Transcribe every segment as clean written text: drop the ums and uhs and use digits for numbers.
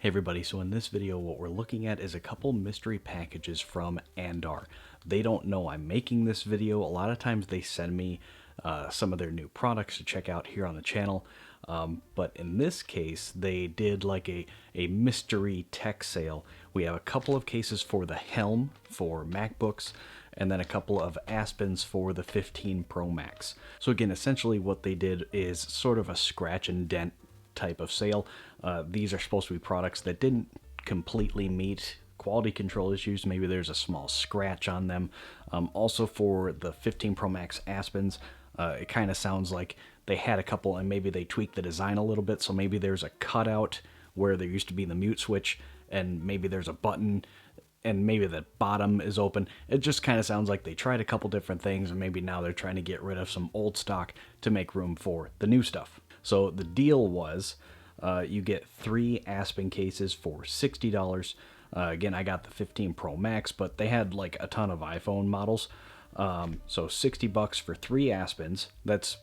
Hey everybody, so in this video what we're looking at is a couple mystery packages from Andar. They don't know I'm making this video. A lot of times they send me some of their new products to check out here on the channel. But in this case, they did like a mystery tech sale. We have a couple of cases for the Helm for MacBooks, and then a couple of Aspens for the 15 Pro Max. So again, essentially what they did is sort of a scratch and dent type of sale. These are supposed to be products that didn't completely meet quality control issues. Maybe there's a small scratch on them. Also for the 15 Pro Max Aspens, it kind of sounds like they had a couple and maybe they tweaked the design a little bit. So maybe there's a cutout where there used to be the mute switch, and maybe there's a button and maybe the bottom is open. It just kind of sounds like they tried a couple different things, and maybe now they're trying to get rid of some old stock to make room for the new stuff. So the deal was you get 3 Aspen cases for $60. Again, I got the 15 Pro Max, but they had like a ton of iPhone models. So $60 for 3 Aspens. That's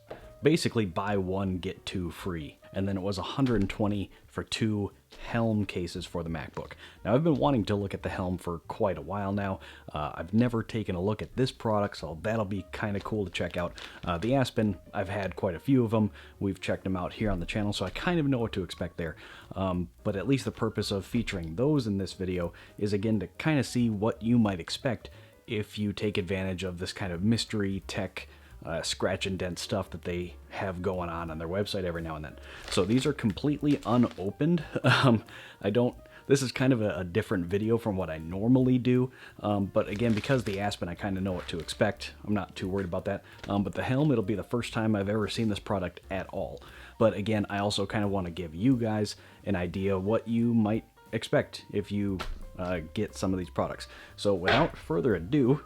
basically buy one, get 2 free. And then it was $120 for 2 Helm cases for the MacBook. Now, I've been wanting to look at the Helm for quite a while now. I've never taken a look at this product, so that'll be kind of cool to check out. The Aspen, I've had quite a few of them. We've checked them out here on the channel, so I kind of know what to expect there. But at least the purpose of featuring those in this video is, again, to kind of see what you might expect if you take advantage of this kind of mystery tech scratch and dent stuff that they have going on their website every now and then. So these are completely unopened. This is kind of a different video from what I normally do, but again, because the Aspen, I kind of know what to expect. I'm not too worried about that. But the Helm, it'll be the first time I've ever seen this product at all. But again, I also kind of want to give you guys an idea what you might expect if you get some of these products. So without further ado,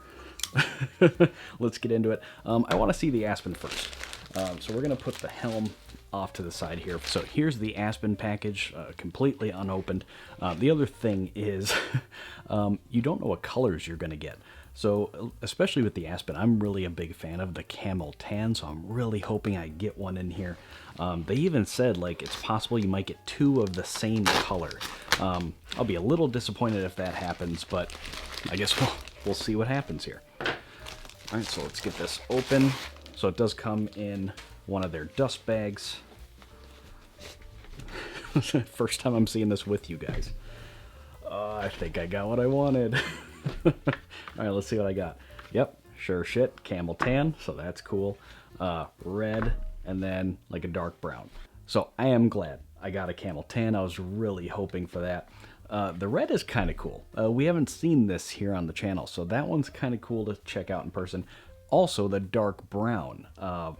let's get into it. I want to see the Aspen first. So we're going to put the Helm off to the side here. So here's the Aspen package, completely unopened. The other thing is you don't know what colors you're going to get. So especially with the Aspen, I'm really a big fan of the camel tan, so I'm really hoping I get one in here. They even said like it's possible you might get 2 of the same color. I'll be a little disappointed if that happens, but I guess we'll see what happens here. All right, so let's get this open. So it does come in one of their dust bags. First time I'm seeing this with you guys. I think I got what I wanted. All right, let's see what I got. Yep, sure shit, camel tan, so that's cool. Red, and then like a dark brown. So I am glad I got a camel tan. I was really hoping for that. The red is kind of cool. We haven't seen this here on the channel, so that one's kind of cool to check out in person. Also, the dark brown.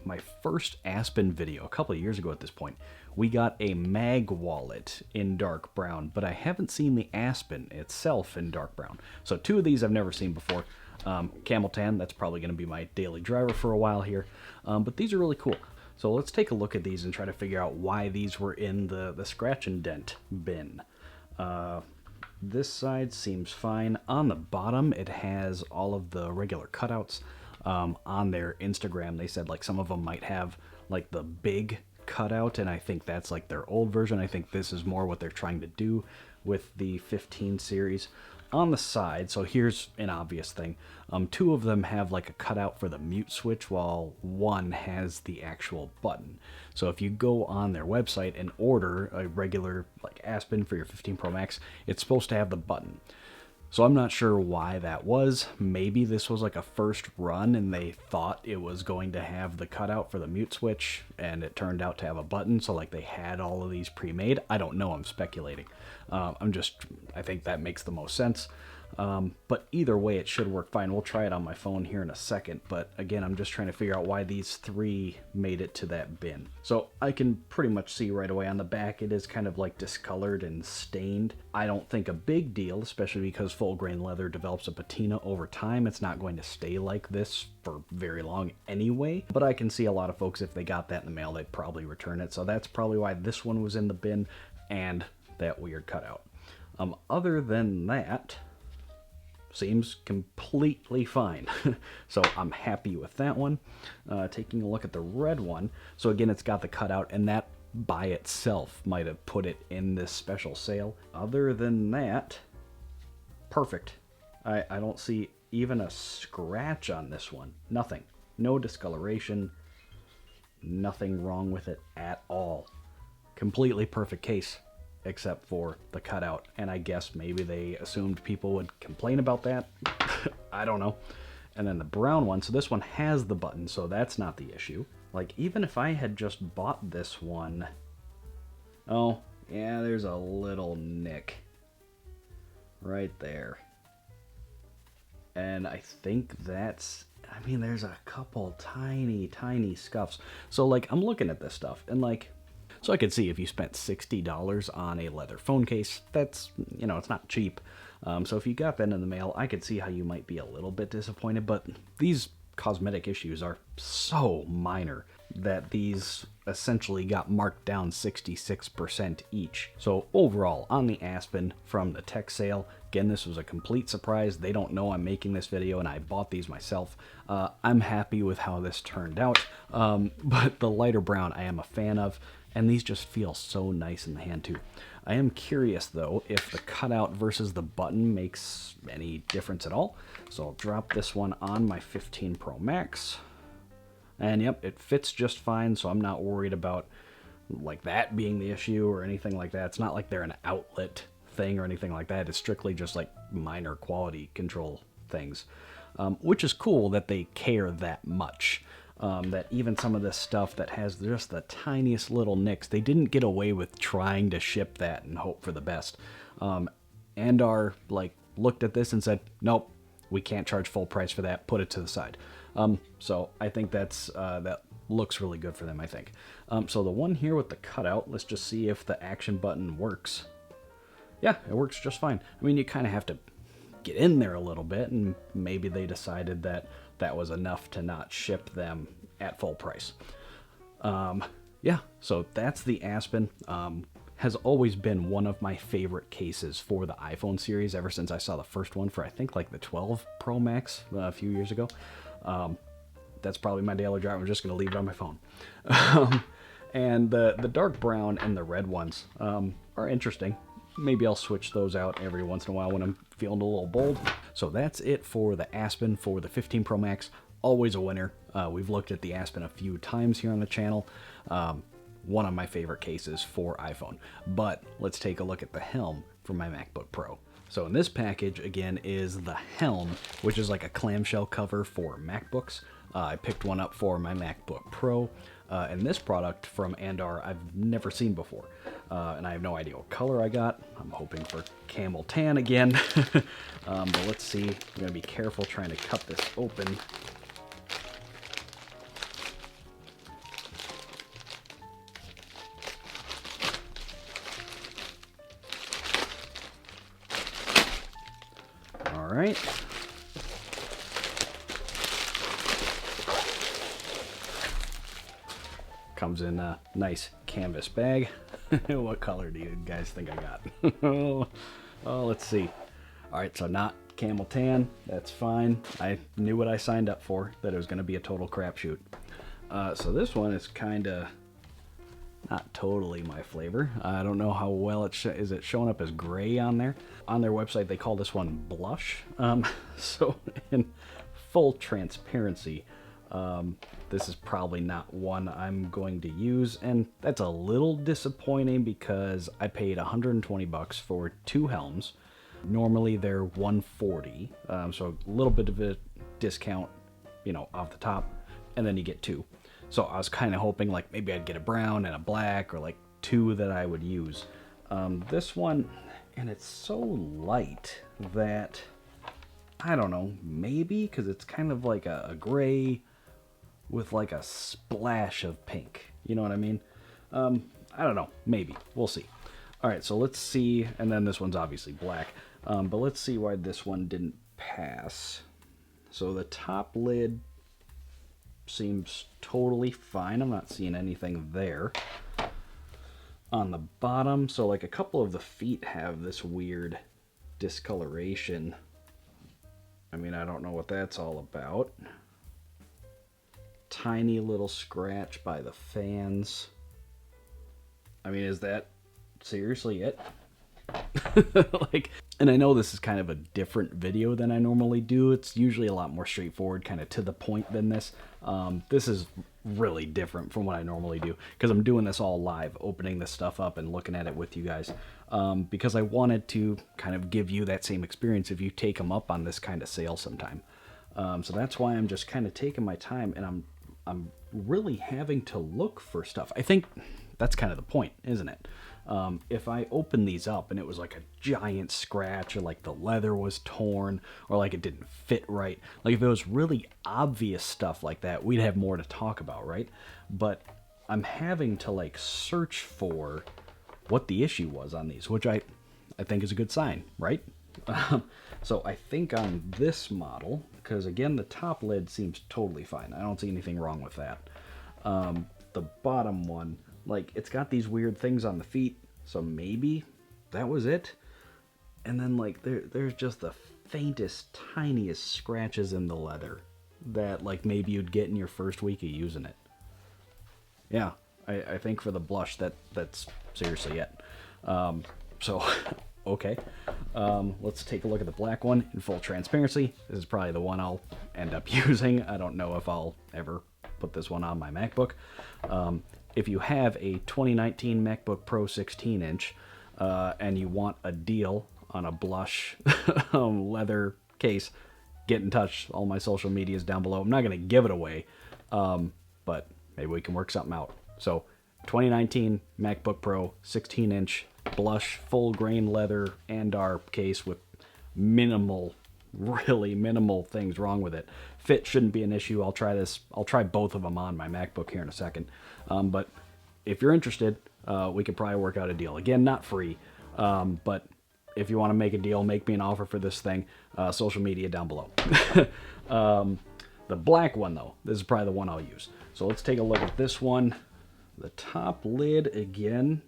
My first Aspen video, a couple of years ago at this point, we got a mag wallet in dark brown, but I haven't seen the Aspen itself in dark brown. So 2 of these I've never seen before. Camel tan, that's probably going to be my daily driver for a while here. But these are really cool. So let's take a look at these and try to figure out why these were in the scratch and dent bin. This side seems fine. On the bottom, it has all of the regular cutouts. On their Instagram, they said like some of them might have like the big cutout, and I think that's like their old version. I think this is more what they're trying to do with the 15 series. On the side, so here's an obvious thing. 2 of them have like a cutout for the mute switch, while one has the actual button. So if you go on their website and order a regular like Aspen for your 15 Pro Max, it's supposed to have the button. So I'm not sure why that was. Maybe this was like a first run and they thought it was going to have the cutout for the mute switch, and it turned out to have a button, so like they had all of these pre-made. I don't know, I'm speculating. I think that makes the most sense. But either way, it should work fine. We'll try it on my phone here in a second, but again, I'm just trying to figure out why these 3 made it to that bin. So I can pretty much see right away on the back, it is kind of like discolored and stained. I don't think a big deal, especially because full grain leather develops a patina over time. It's not going to stay like this for very long anyway, but I can see a lot of folks, if they got that in the mail, they'd probably return it. So that's probably why this one was in the bin, and that weird cutout. Other than that, seems completely fine. So I'm happy with that one. Taking a look at the red one. So again, it's got the cutout, and that by itself might have put it in this special sale. Other than that, perfect. I don't see even a scratch on this one. Nothing. No discoloration. Nothing wrong with it at all. Completely perfect case, except for the cutout. And I guess maybe they assumed people would complain about that. I don't know. And then the brown one, so this one has the button, so that's not the issue. Like, even if I had just bought this one... Oh, yeah, there's a little nick right there. And I think that's... I mean, there's a couple tiny, tiny scuffs. So, like, I'm looking at this stuff, and, like... So I could see if you spent $60 on a leather phone case, that's, you know, it's not cheap. So if you got that in the mail, I could see how you might be a little bit disappointed, but these cosmetic issues are so minor that these essentially got marked down 66% each. So overall, on the Aspen from the tech sale, again, this was a complete surprise. They don't know I'm making this video, and I bought these myself. I'm happy with how this turned out, but the lighter brown I am a fan of, and these just feel so nice in the hand too. I am curious though if the cutout versus the button makes any difference at all. So I'll drop this one on my 15 Pro Max. And yep, it fits just fine, so I'm not worried about like that being the issue or anything like that. It's not like they're an outlet thing or anything like that. It's strictly just like minor quality control things, which is cool that they care that much. That even some of this stuff that has just the tiniest little nicks, they didn't get away with trying to ship that and hope for the best. Andar like looked at this and said, nope, we can't charge full price for that, put it to the side. So I think that's that looks really good for them, I think. So the one here with the cutout, let's just see if the action button works. Yeah, it works just fine. I mean, you kind of have to get in there a little bit, and maybe they decided that that was enough to not ship them at full price. Yeah, so that's the Aspen. Has always been one of my favorite cases for the iPhone series ever since I saw the first one for, I think, like the 12 Pro Max a few years ago. That's probably my daily driver. I'm just going to leave it on my phone. And the dark brown and the red ones are interesting. Maybe I'll switch those out every once in a while when I'm feeling a little bold. So that's it for the Aspen for the 15 Pro Max. Always a winner. We've looked at the Aspen a few times here on the channel. One of my favorite cases for iPhone. But let's take a look at the Helm for my MacBook Pro. So in this package, again, is the Helm, which is like a clamshell cover for MacBooks. I picked one up for my MacBook Pro. And this product from Andar I've never seen before. And I have no idea what color I got. I'm hoping for camel tan again. But let's see. I'm going to be careful trying to cut this open. All right. Comes in a nice canvas bag. What color do you guys think I got? Oh, let's see. All right, so not camel tan. That's fine. I knew what I signed up for, that it was going to be a total crapshoot. So this one is kind of not totally my flavor. I don't know how well is it showing up as gray on there. On their website, they call this one blush. So in full transparency, this is probably not one I'm going to use, and that's a little disappointing because I paid 120 bucks for two Helms. Normally they're 140, so a little bit of a discount, you know, off the top, and then you get two. So I was kind of hoping like maybe I'd get a brown and a black, or like two that I would use. This one, and it's so light that I don't know, maybe because it's kind of like a gray with like a splash of pink. You know what I mean? I don't know. Maybe. We'll see. All right, so let's see. And then this one's obviously black. But let's see why this one didn't pass. So the top lid seems totally fine. I'm not seeing anything there. On the bottom, so like a couple of the feet have this weird discoloration. I mean, I don't know what that's all about. Tiny little scratch by the fans. I mean, is that seriously it? Like, and I know this is kind of a different video than I normally do. It's usually a lot more straightforward, kind of to the point than this. This is really different from what I normally do because I'm doing this all live, opening this stuff up and looking at it with you guys, because I wanted to kind of give you that same experience if you take them up on this kind of sale sometime. So that's why I'm just kind of taking my time, and I'm really having to look for stuff. I think that's kind of the point, isn't it? If I open these up and it was like a giant scratch, or like the leather was torn, or like it didn't fit right, like if it was really obvious stuff like that, we'd have more to talk about, right? But I'm having to like search for what the issue was on these, which I think is a good sign, right? So I think on this model, because again, the top lid seems totally fine. I don't see anything wrong with that. The bottom one, like, it's got these weird things on the feet, so maybe that was it. And then, like, there's just the faintest, tiniest scratches in the leather that, like, maybe you'd get in your first week of using it. Yeah, I think for the blush, that's seriously it. So, okay. Let's take a look at the black one in full transparency. This is probably the one I'll end up using. I don't know if I'll ever put this one on my MacBook. If you have a 2019 MacBook Pro 16-inch and you want a deal on a blush leather case, get in touch. All my social media is down below. I'm not going to give it away, but maybe we can work something out. So 2019 MacBook Pro 16-inch blush full grain leather Andar case with really minimal things wrong with it. Fit shouldn't be an issue. I'll try this. I'll try both of them on my MacBook here in a second. But if you're interested, we could probably work out a deal. Again, not free, but if you want to make a deal, make me an offer for this thing. Social media down below. The black one, though, this is probably the one I'll use. So let's take a look at this one. The top lid, again,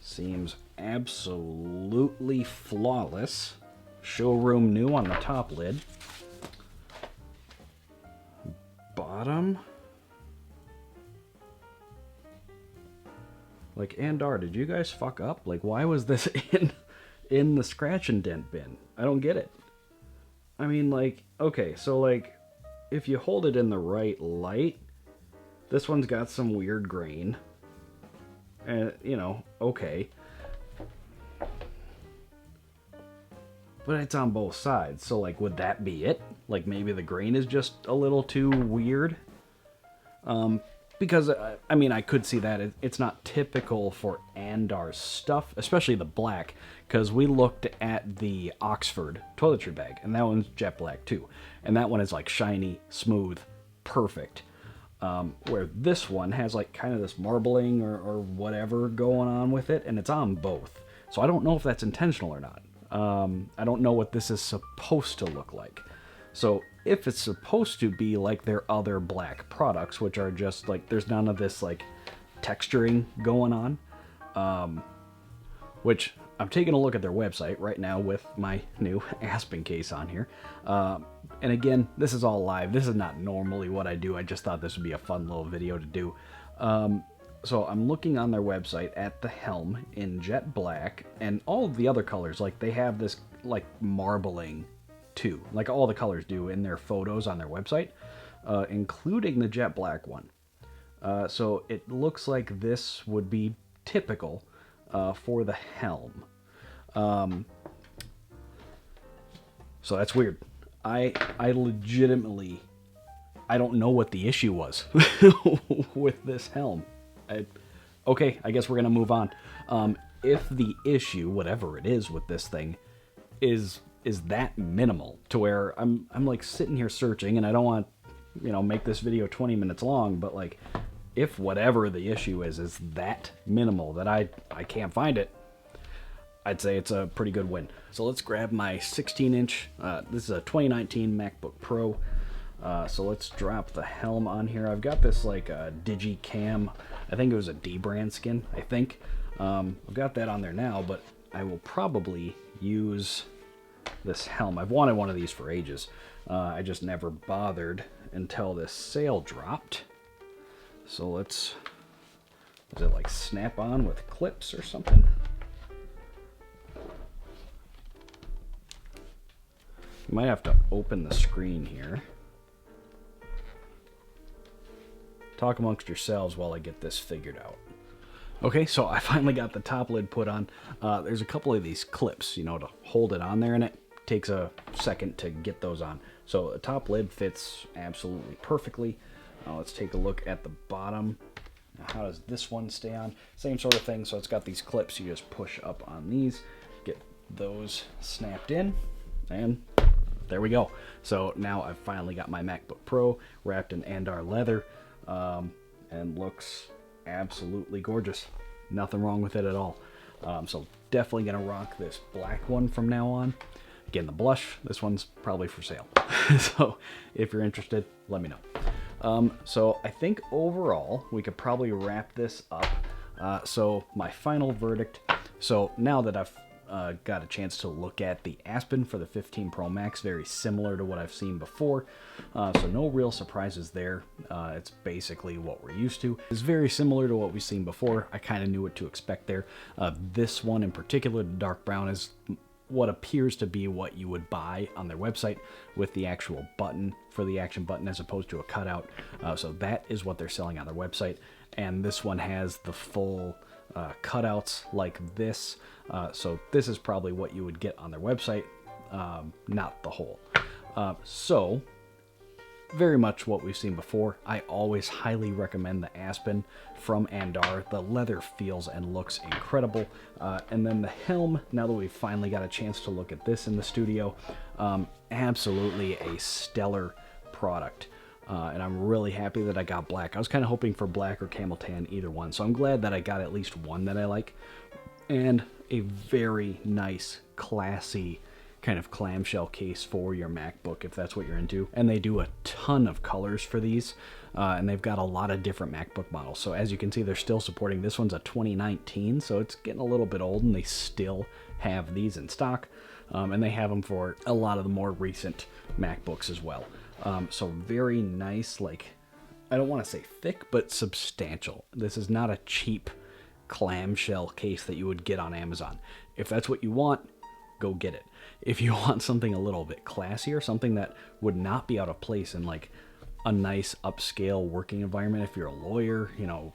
seems absolutely flawless. Showroom new on the top lid. Bottom. Like, Andar, did you guys fuck up? Like, why was this in the scratch and dent bin? I don't get it. I mean, like, okay, so, like, if you hold it in the right light, this one's got some weird grain. And, you know, okay. But it's on both sides, so, like, would that be it? Like, maybe the grain is just a little too weird? Because, I mean, I could see that. It's not typical for Andar's stuff, especially the black, because we looked at the Oxford toiletry bag, and that one's jet black, too. And that one is, like, shiny, smooth, perfect. Where this one has, like, kind of this marbling or whatever going on with it, and it's on both. So I don't know if that's intentional or not. I don't know what this is supposed to look like. So if it's supposed to be like their other black products, which are just like, there's none of this like texturing going on, which I'm taking a look at their website right now with my new Aspen case on here. And again, this is all live. This is not normally what I do. I just thought this would be a fun little video to do. So I'm looking on their website at the Helm in jet black, and all of the other colors, like they have this like marbling too, like all the colors do in their photos on their website, including the jet black one. So it looks like this would be typical for the Helm. So that's weird. I legitimately, I don't know what the issue was with this Helm. Okay, I guess we're gonna move on. If the issue, whatever it is with this thing, is that minimal to where I'm like sitting here searching, and I don't want, you know, make this video 20 minutes long, but like if whatever the issue is that minimal that I can't find it, I'd say it's a pretty good win. So let's grab my 16-inch. This is a 2019 MacBook Pro. So let's drop the Helm on here. I've got this like Digicam. I think it was a D-brand skin, I think. I've got that on there now, but I will probably use this Helm. I've wanted one of these for ages. I just never bothered until this sale dropped. So let's Does it like snap on with clips or something? You might have to open the screen here. Talk amongst yourselves while I get this figured out. Okay, so I finally got the top lid put on. There's a couple of these clips, you know, to hold it on there, and it takes a second to get those on. So the top lid fits absolutely perfectly. Let's take a look at the bottom. Now, how does this one stay on? Same sort of thing, so it's got these clips. You just push up on these, get those snapped in, and there we go. So now I've finally got my MacBook Pro wrapped in Andar leather, and looks absolutely gorgeous. Nothing wrong with it at all. So definitely gonna rock this black one from now on. Again, the blush, this one's probably for sale. So if you're interested, let me know. So I think overall we could probably wrap this up. So my final verdict. So now that I've got a chance to look at the Aspen for the 15 Pro Max, very similar to what I've seen before. So no real surprises there. It's basically what we're used to. It's very similar to what we've seen before. I kind of knew what to expect there. This one in particular, the dark brown, is what appears to be what you would buy on their website with the actual button for the action button as opposed to a cutout. So that is what they're selling on their website. And this one has the full cutouts like this. So this is probably what you would get on their website, not the whole. So very much what we've seen before. I always highly recommend the Aspen from Andar. The leather feels and looks incredible. And then the Helm, now that we've finally got a chance to look at this in the studio, absolutely a stellar product. And I'm really happy that I got black. I was kind of hoping for black or camel tan, either one. So I'm glad that I got at least one that I like. And a very nice, classy kind of clamshell case for your MacBook, if that's what you're into. And they do a ton of colors for these. And they've got a lot of different MacBook models. So as you can see, they're still supporting. This one's a 2019, so it's getting a little bit old, and they still have these in stock. And they have them for a lot of the more recent MacBooks as well. So very nice, like, I don't want to say thick, but substantial. This is not a cheap clamshell case that you would get on Amazon. If that's what you want, go get it. If you want something a little bit classier, something that would not be out of place in like a nice upscale working environment, if you're a lawyer, you know,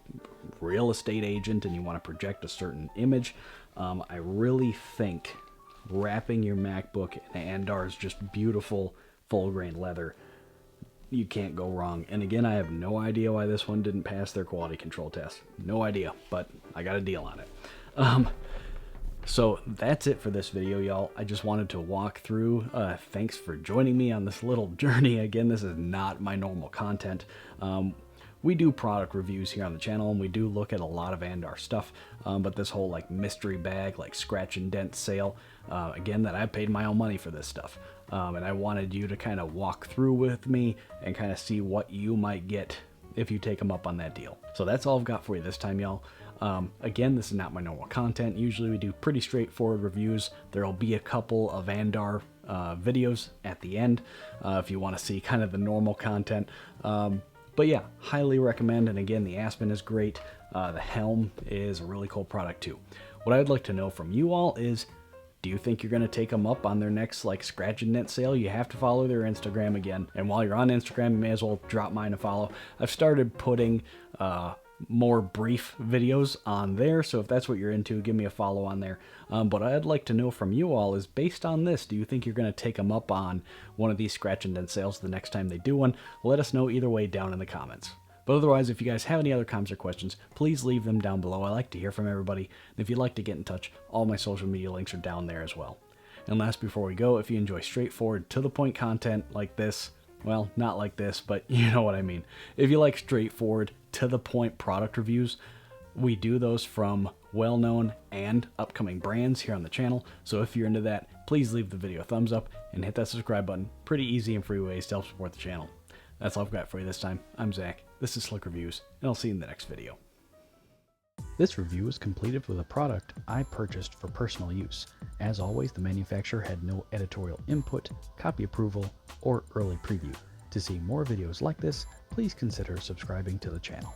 real estate agent, and you want to project a certain image, I really think wrapping your MacBook in Andar's just beautiful full grain leather, you can't go wrong. And again, I have no idea why this one didn't pass their quality control test. No idea, but I got a deal on it. So that's it for this video, y'all. I just wanted to walk through. Thanks for joining me on this little journey. Again, this is not my normal content. We do product reviews here on the channel, and we do look at a lot of Andar stuff, but this whole like mystery bag, like scratch and dent sale, again, that I paid my own money for this stuff. And I wanted you to kind of walk through with me and kind of see what you might get if you take them up on that deal. So that's all I've got for you this time, y'all. Again, this is not my normal content. Usually we do pretty straightforward reviews. There'll be a couple of Andar videos at the end if you want to see kind of the normal content. But yeah, highly recommend. And again, the Aspen is great. The Helm is a really cool product too. What I'd like to know from you all is, do you think you're going to take them up on their next like scratch and dent sale? You have to follow their Instagram again. And while you're on Instagram, you may as well drop mine a follow. I've started putting more brief videos on there, so if that's what you're into, give me a follow on there. But I'd like to know from you all is, based on this, do you think you're going to take them up on one of these scratch and dent sales the next time they do one? Let us know either way down in the comments. But otherwise, if you guys have any other comments or questions, please leave them down below. I like to hear from everybody. And if you'd like to get in touch, all my social media links are down there as well. And last, before we go, if you enjoy straightforward, to the point content like this, well, not like this, but you know what I mean. If you like straightforward, to the point product reviews, we do those from well-known and upcoming brands here on the channel. So if you're into that, please leave the video a thumbs up and hit that subscribe button. Pretty easy and free ways to help support the channel. That's all I've got for you this time. I'm Zach. This is Slick Reviews, and I'll see you in the next video. This review was completed with a product I purchased for personal use. As always, the manufacturer had no editorial input, copy approval, or early preview. To see more videos like this, please consider subscribing to the channel.